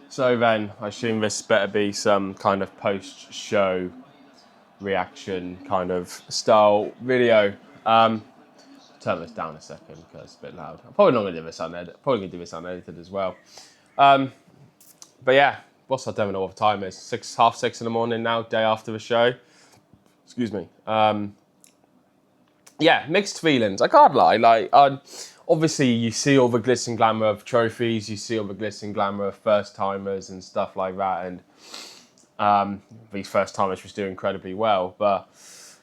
So then, I assume this better be some kind of post-show reaction kind of style video. Turn this down a second because it's a bit loud. I'm probably not going to do this unedited. Probably going to do this unedited as well. But yeah, I don't even know what the time is. 6:30 in the morning now, day after the show. Excuse me. Yeah, mixed feelings. I can't lie. Obviously, you see all the glitz and glamour of trophies. You see all the glitz and glamour of first timers and stuff like that. And these first timers just do incredibly well. But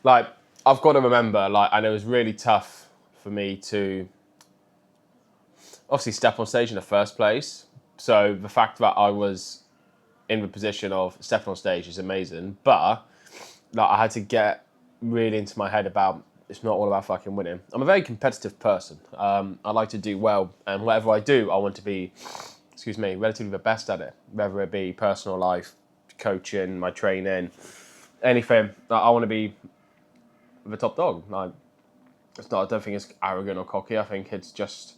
I've got to remember, and it was really tough for me to obviously step on stage in the first place. So the fact that I was in the position of stepping on stage is amazing. But I had to get really into my head about it's not all about fucking winning. I'm a very competitive person. I like to do well, and whatever I do, I want to be, relatively the best at it. Whether it be personal life, coaching, my training, anything. I want to be the top dog. I don't think it's arrogant or cocky. I think it's just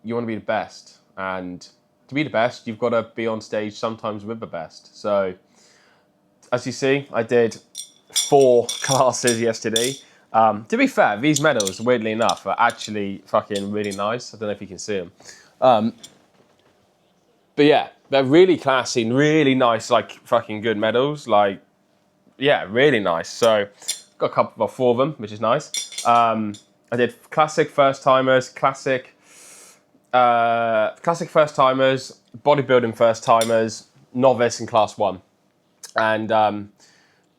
you want to be the best, and to be the best, you've got to be on stage sometimes with the best. So, as you see, I did 4 classes yesterday. To be fair, these medals, weirdly enough, are actually fucking really nice. I don't know if you can see them. But yeah, they're really classy and really nice, fucking good medals. Yeah, really nice. So, got a couple of 4 of them, which is nice. I did classic first timers, classic first timers, bodybuilding first timers, novice, and class 1. And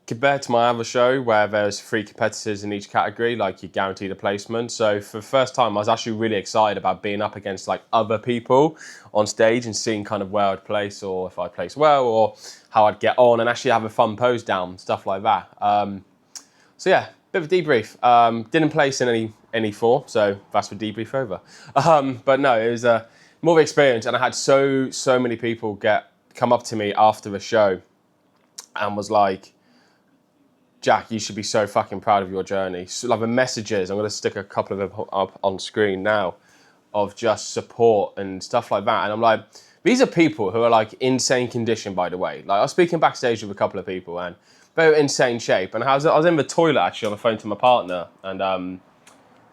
compared to my other show where there's 3 competitors in each category, you're guaranteed a placement. So for the first time, I was actually really excited about being up against other people on stage and seeing kind of where I'd place or if I'd place well or how I'd get on and actually have a fun pose down, stuff like that. So yeah, bit of a debrief. Didn't place in any 4, so that's the debrief over. But no, it was more of an experience, and I had so many people come up to me after the show and was like, Jack, you should be so fucking proud of your journey. So, the messages, I'm going to stick a couple of them up on screen now, of just support and stuff like that. And I'm like, these are people who are insane condition, by the way. I was speaking backstage with a couple of people and they were in insane shape. And I was in the toilet actually on the phone to my partner, and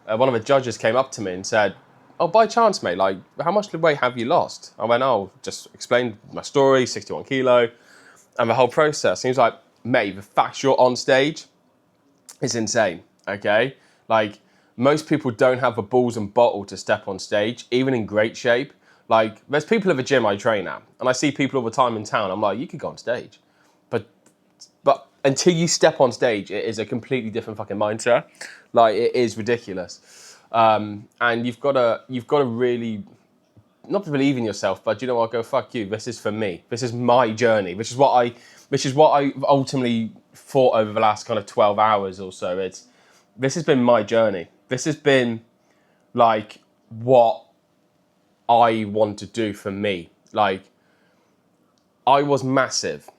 one of the judges came up to me and said, oh, by chance, mate, how much weight have you lost? I went, oh, just explained my story, 61 kilo, and the whole process. And he was like, mate, the fact you're on stage is insane, okay? Most people don't have the balls and bottle to step on stage, even in great shape. There's people at the gym I train at, and I see people all the time in town. I'm like, you could go on stage. But until you step on stage, it is a completely different fucking mindset. It is ridiculous. And you've got to really, not to believe in yourself, but you know what, go fuck you. This is for me. This is my journey, which is what I ultimately thought over the last kind of 12 hours or so. This has been my journey. This has been what I want to do for me. I was massive.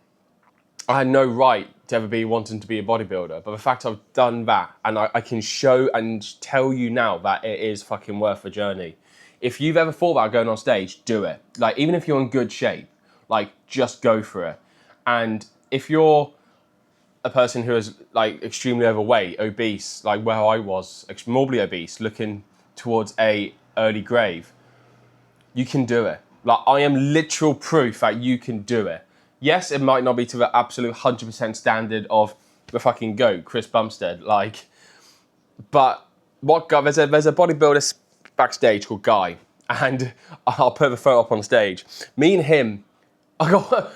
I had no right to ever be wanting to be a bodybuilder, but the fact I've done that, and I can show and tell you now that it is fucking worth the journey. If you've ever thought about going on stage, do it. Even if you're in good shape, just go for it. And if you're a person who is extremely overweight, obese, where I was, morbidly obese, looking towards a early grave, you can do it. I am literal proof that you can do it. Yes, it might not be to the absolute 100% standard of the fucking GOAT, Chris Bumstead, but there's a bodybuilder backstage called Guy, and I'll put the photo up on stage. Me and him, I got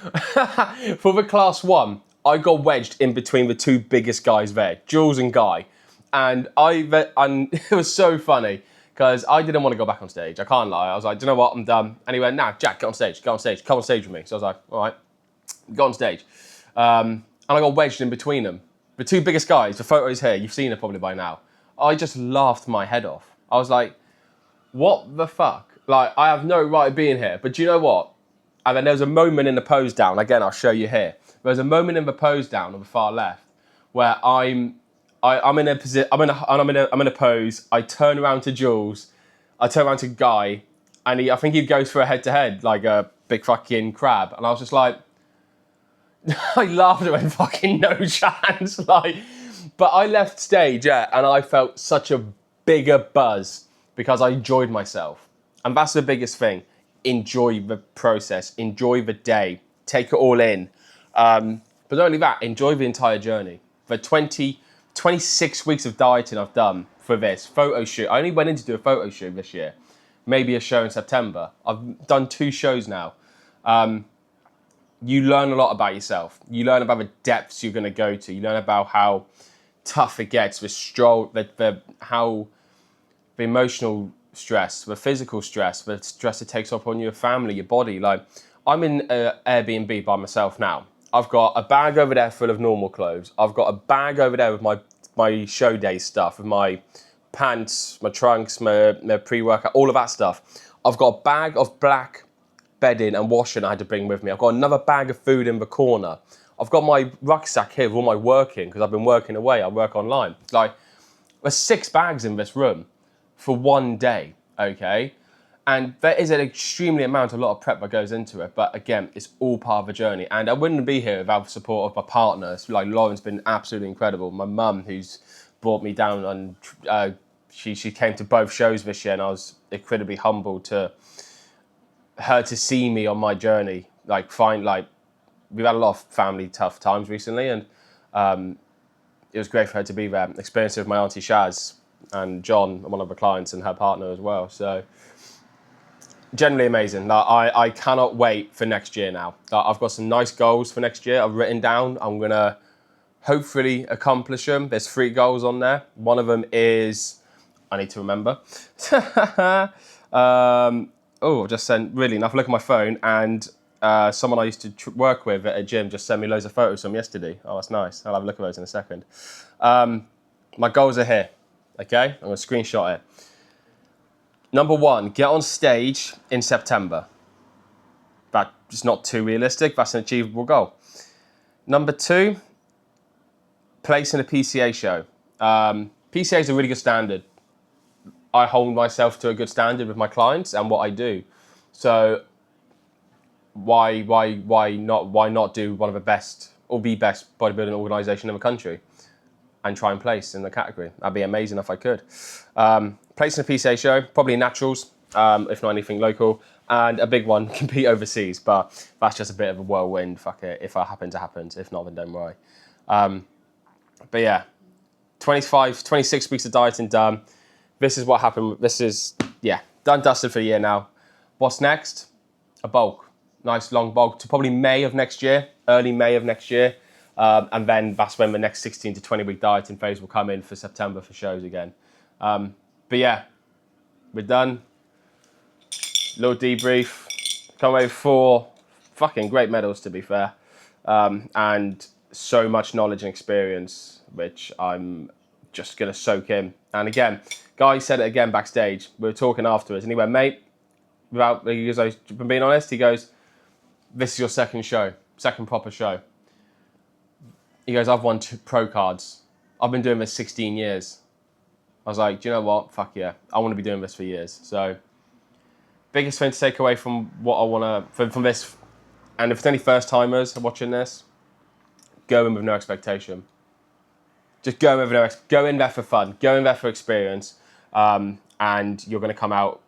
for the class 1, I got wedged in between the 2 biggest guys there, Jules and Guy, and it was so funny because I didn't want to go back on stage. I can't lie. I was like, do you know what? I'm done. And he went, nah, Jack, get on stage, come on stage with me. So I was like, all right, go on stage, and I got wedged in between them. The 2 biggest guys. The photo is here. You've seen it probably by now. I just laughed my head off. I was like, what the fuck? I have no right being here. But do you know what? And then there was a moment in the pose down. Again, I'll show you here. There's a moment in the pose down on the far left where I'm in a pose. I turn around to Jules. I turn around to Guy, and I think he goes for a head to head, big fucking crab. And I was just like, I laughed and went, fucking no chance. Like, but I left stage, yeah, and I felt such a bigger buzz because I enjoyed myself. And that's the biggest thing. Enjoy the process, enjoy the day, take it all in. But not only that, enjoy the entire journey. The 26 weeks of dieting I've done for this photo shoot. I only went in to do a photo shoot this year, maybe a show in September. I've done 2 shows now. You learn a lot about yourself. You learn about the depths you're going to go to. You learn about how tough it gets, how the emotional stress, the physical stress, the stress it takes up on your family, your body. Like, I'm in an Airbnb by myself now. I've got a bag over there full of normal clothes. I've got a bag over there with my show day stuff, with my pants, my trunks, my pre-workout, all of that stuff. I've got a bag of black bedding and washing I had to bring with me. I've got another bag of food in the corner. I've got my rucksack here with all my working, because I've been working away. I work online. Like, there's 6 bags in this room for one day, okay? And there is an extremely a lot of prep that goes into it. But again, it's all part of the journey. And I wouldn't be here without the support of my partners. Like, Lauren's been absolutely incredible. My mum, who's brought me down, and she came to both shows this year, and I was incredibly humbled to her to see me on my journey. Like, we've had a lot of family tough times recently, and it was great for her to be there. Experience with my auntie Shaz and John, one of the clients, and her partner as well. So generally amazing. Like, I cannot wait for next year now. Like, I've got some nice goals for next year I've written down. I'm gonna hopefully accomplish them. There's 3 goals on there. One of them is, I need to remember. I just sent, really enough, look at my phone, and someone I used to work with at a gym just sent me loads of photos from yesterday. Oh, that's nice. I'll have a look at those in a second. My goals are here, okay? I'm going to screenshot it. Number 1, get on stage in September. That's not too realistic. That's an achievable goal. Number 2, place in a PCA show. PCA is a really good standard. I hold myself to a good standard with my clients and what I do. So why not do one of the best or the best bodybuilding organisation in the country and try and place in the category? That'd be amazing if I could. Place in a PCA show, probably naturals, if not anything local, and a big one, compete overseas. But that's just a bit of a whirlwind. Fuck it, if it happens, it happens. If not, then don't worry. But yeah, 26 weeks of dieting done. This is what happened. This is, yeah, done, dusted for a year now. What's next? A bulk. Nice long bulk to probably May of next year, early May of next year. And then that's when the next 16 to 20 week dieting phase will come in for September for shows again. But yeah, we're done. Little debrief. Come away with 4 fucking great medals, to be fair. And so much knowledge and experience, which I'm just going to soak in. And again, Guy said it again backstage. We were talking afterwards, and he went, mate, he goes, if I'm being honest, he goes, this is your second proper show. He goes, I've won 2 pro cards. I've been doing this 16 years. I was like, do you know what? Fuck yeah. I want to be doing this for years. So, biggest thing to take away from what I want to, from this, and if it's any first timers watching this, go in with no expectation. Just go in there for fun, go in there for experience, and you're going to come out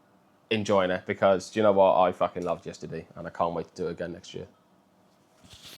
enjoying it, because do you know what? I fucking loved yesterday, and I can't wait to do it again next year.